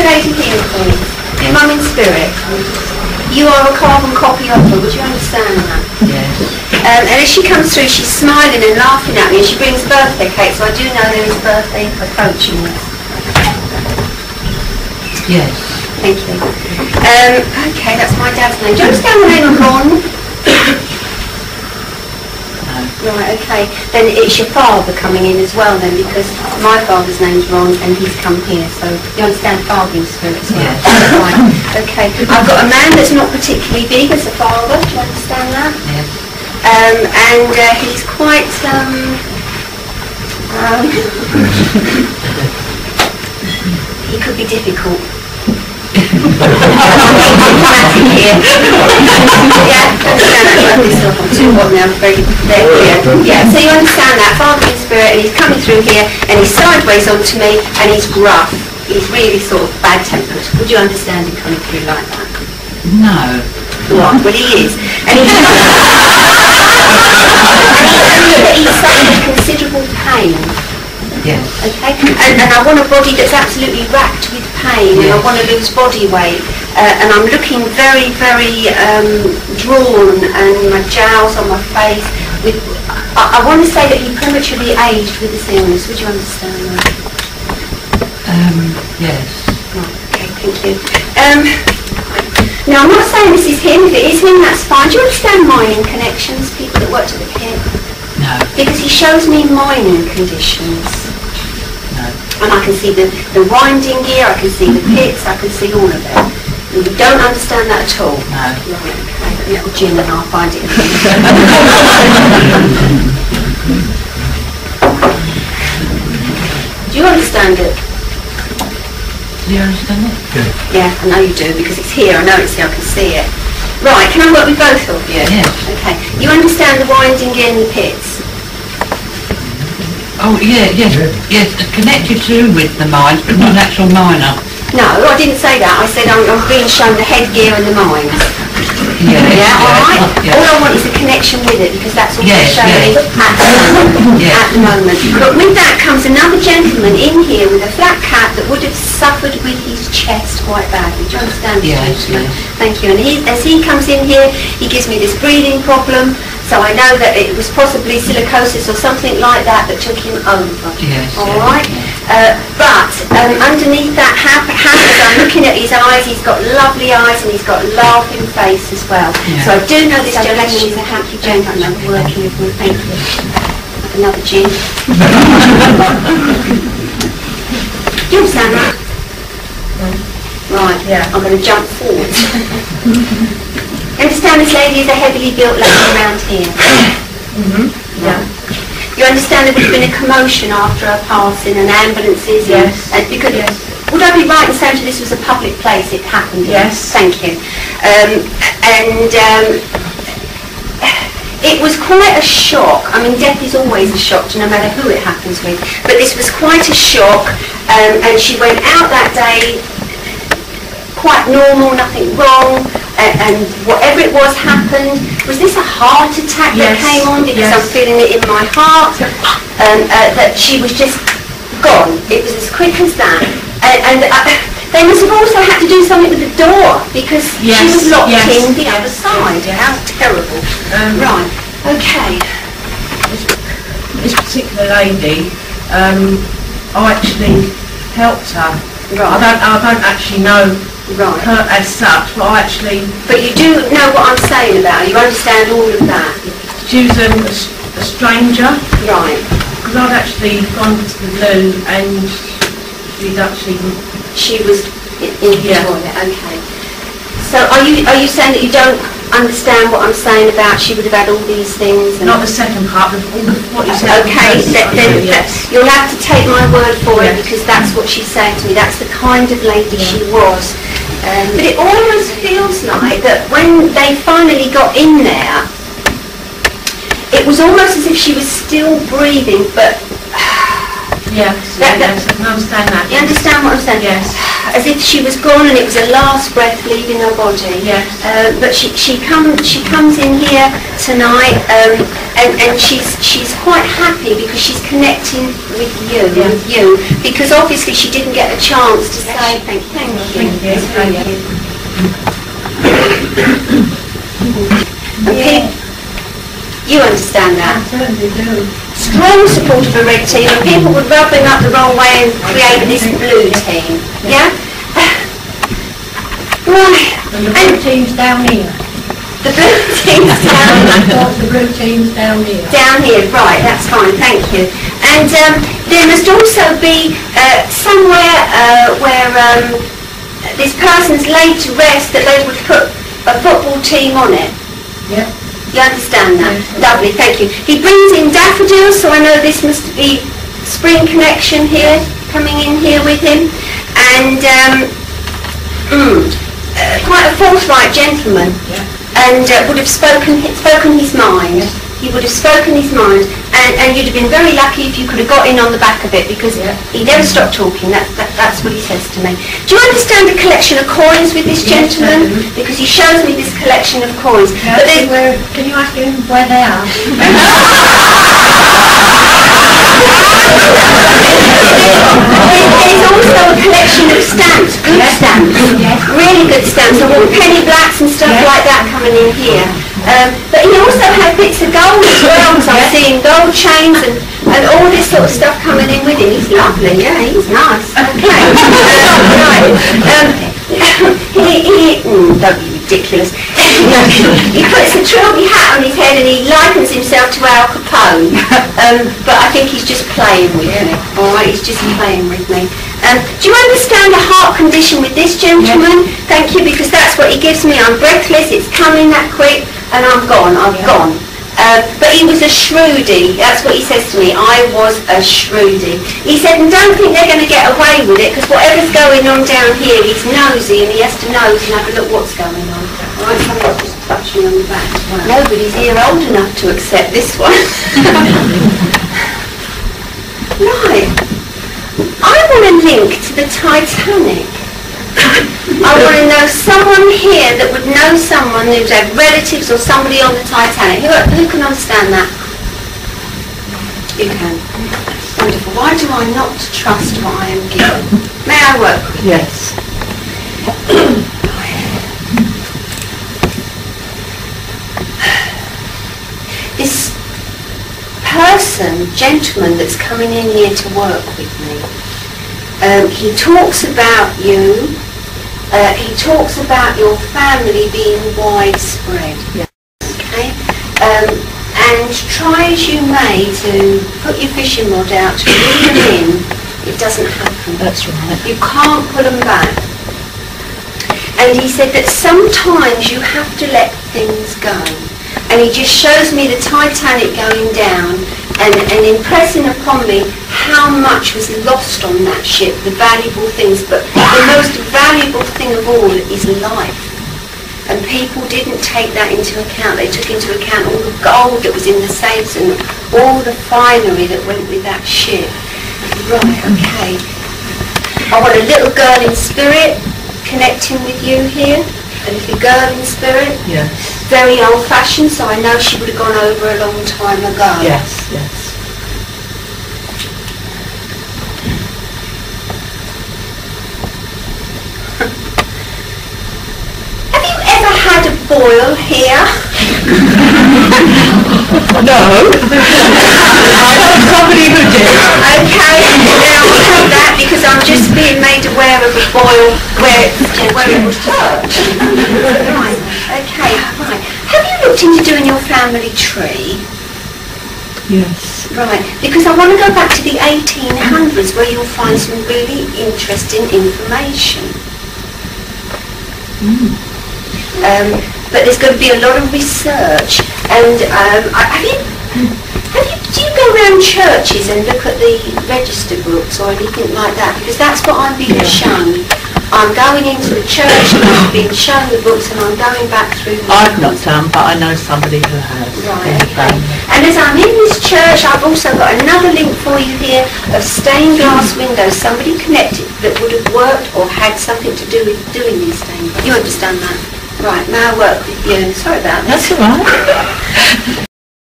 lady here, please? Mum in spirit. You are a carbon copy of her, would you understand that? Yes. And as she comes through, she's smiling and laughing at me, and she brings birthday cake, so I do know there is birthday approaching us. Yes. Thank you. Okay, that's my dad's name. Do you understand the name of Ron? No. Right, okay. Then it's your father coming in as well then, because my father's name's Ron and he's come here, so you understand father in spirit as well? Yes. Right, okay. I've got a man that's not particularly big as a father, do you understand that? Yes. And he's quite, he could be difficult. Yeah, so you understand that, father in spirit, and he's coming through here, and he's sideways onto me, and he's gruff. He's really sort of bad-tempered. Would you understand him coming through like that? No. Right, well he is. And he's suffering considerable pain. Yes. Okay, and I want a body that's absolutely racked with pain, and I want to lose body weight, and I'm looking very, very drawn, and my jowls on my face. I want to say that he prematurely aged with this illness. Would you understand that? Yes. Right, okay, thank you. Now I'm not saying this is him. If it is him, that's fine. Do you understand mining connections, people that worked at the pit? No. Because he shows me mining conditions. No. And I can see the winding gear, I can see the pits, I can see all of it. And you don't understand that at all? No. Right, okay. Little Jim and I'll find it. Do you understand it? Do you understand it? Yeah, I know you do, because it's here, I know it's here, I can see it. Right, can I work with both of you? Yes. Okay. You understand the winding gear and the pits? Oh, yeah, yes, yes, connected to with the mines, but not an actual miner. No, I didn't say that. I said I'm being shown the headgear and the mines. Yeah, Yeah, all right? Yeah. All I want is a connection with it, because that's all Yes, they're showing yes. at the moment. But with that comes another gentleman in here with a flat cap that would have suffered with his chest quite badly. Do you understand this, Yes, gentleman? yes. Thank you. And as he comes in here, he gives me this breathing problem, so I know that it was possibly silicosis or something like that that took him over. Yes, all yes, right? But underneath that hammer, I'm looking at his eyes, he's got lovely eyes and he's got a laughing face as well. Yeah. So I do know this gentleman is a happy gentleman working with me. Thank you. Another gin. Do you understand that? Right, Yeah. I'm going to jump forward. You understand this lady is a heavily built lady around here? Yeah. You understand there would have been a commotion after her passing and ambulances? Yes. And because Yes. Would I be right in saying this was a public place it happened in? Yes. Thank you. It was quite a shock. I mean, death is always a shock to no matter who it happens with. But this was quite a shock, and she went out that day quite normal, nothing wrong, and whatever it was happened. Was this a heart attack that Yes. came on? Because Yes. I'm feeling it in my heart. That she was just gone. It was as quick as that. And they must have also had to do something with the door, because she Yes, was locked yes, in the yes, other side. yes. How terrible. Right, okay. This particular lady, I actually helped her. Right. I don't actually know Right. her as such, but I actually, But you do know what I'm saying about her. You understand all of that. she was a stranger, Right. because I'd actually gone to the loo and she'd actually, She was in the Yeah. toilet. Okay. So are you saying that you don't understand what I'm saying about she would have had all these things? And not the second part, but all the, what you said. Okay, then Yes. you'll have to take my word for it, Yes. because that's what she's saying to me. That's the kind of lady she was. But it almost feels like that when they finally got in there, it was almost as if she was still breathing, but Yes, That- yes, I can understand that. you understand what I'm saying? Yes. As if she was gone and it was a last breath leaving her body. Yes. But she comes in here tonight, and and she's quite happy because she's connecting with you, because obviously she didn't get a chance to say thank you. And you understand that? I certainly do. Strong support of a red team, and people were rubbing up the wrong way and creating this blue team. Yeah? Right. And the blue team's down here. The blue team's down here. The blue team's down here. Down here, right, that's fine, thank you. And there must also be somewhere where this person's laid to rest that they would put a football team on it. Yeah. You understand that? Lovely, thank you. He brings in daffodils, so I know this must be spring connection here, coming in here with him. And quite a forthright gentleman, and would have spoken his mind. He would have spoken his mind, and you'd have been very lucky if you could have got in on the back of it, because he never stopped talking. That's what he says to me. Do you understand the collection of coins with this gentleman? Because he shows me this collection of coins. But Can you ask him where they are? There's also a collection of stamps, good stamps, really good stamps. I want penny blacks and stuff like that coming in here. But he also had bits of gold as well, because I'm seeing gold chains and all this sort of stuff coming in with him. He's lovely, yeah, he's nice. Okay. Don't be ridiculous. He puts a trilby hat on his head and he likens himself to Al Capone. But I think he's just playing with me. Alright, he's just playing with me. Do you understand a heart condition with this gentleman? Thank you, because that's what he gives me. I'm breathless, it's coming that quick, and I'm gone, I've gone. But he was a shrewdie, that's what he says to me. I was a shrewdie. He said, and don't think they're going to get away with it, because whatever's going on down here, he's nosy and he has to nose and have a look what's going on. Alright, someone's just touched me on the back. Nobody's here old enough to accept this one. Right. I want to link to the Titanic. I want to know someone here that would know someone who's had relatives or somebody on the Titanic. Who can understand that? You can. Wonderful. Why do I not trust what I am given? May I work with you? Yes. This gentleman that's coming in here to work with me, he talks about you. He talks about your family being widespread. Yes. Okay? And try as you may to put your fishing rod out to reel them in, it doesn't happen. That's right. You can't put them back. And he said that sometimes you have to let things go. And he just shows me the Titanic going down and impressing upon me how much was lost on that ship, the valuable things. But the most valuable thing of all is life. And people didn't take that into account. They took into account all the gold that was in the safes and all the finery that went with that ship. Right, okay. I want a little girl in spirit connecting with you here. A little girl in spirit. Yes. Very old-fashioned, so I know she would have gone over a long time ago. Yes, yes. Have you ever had a boil here? No. I know somebody who did. Okay, now I know that because I'm just being made aware of a boil where it was hurt. Right, okay, right. Have you looked into doing your family tree? Yes. Right, because I want to go back to the 1800s where you'll find some really interesting information. But there's going to be a lot of research, and do you go around churches and look at the register books or anything like that? Because that's what I'm being shown. I'm going into the church and I'm being shown the books and I'm going back through them. I've not done, but I know somebody who has. Right, okay. And as I'm in this church, I've also got another link for you here of stained glass windows. Somebody connected that would have worked or had something to do with doing these stained glass. You understand that? Right, may I work with you? Sorry about that. That's all right.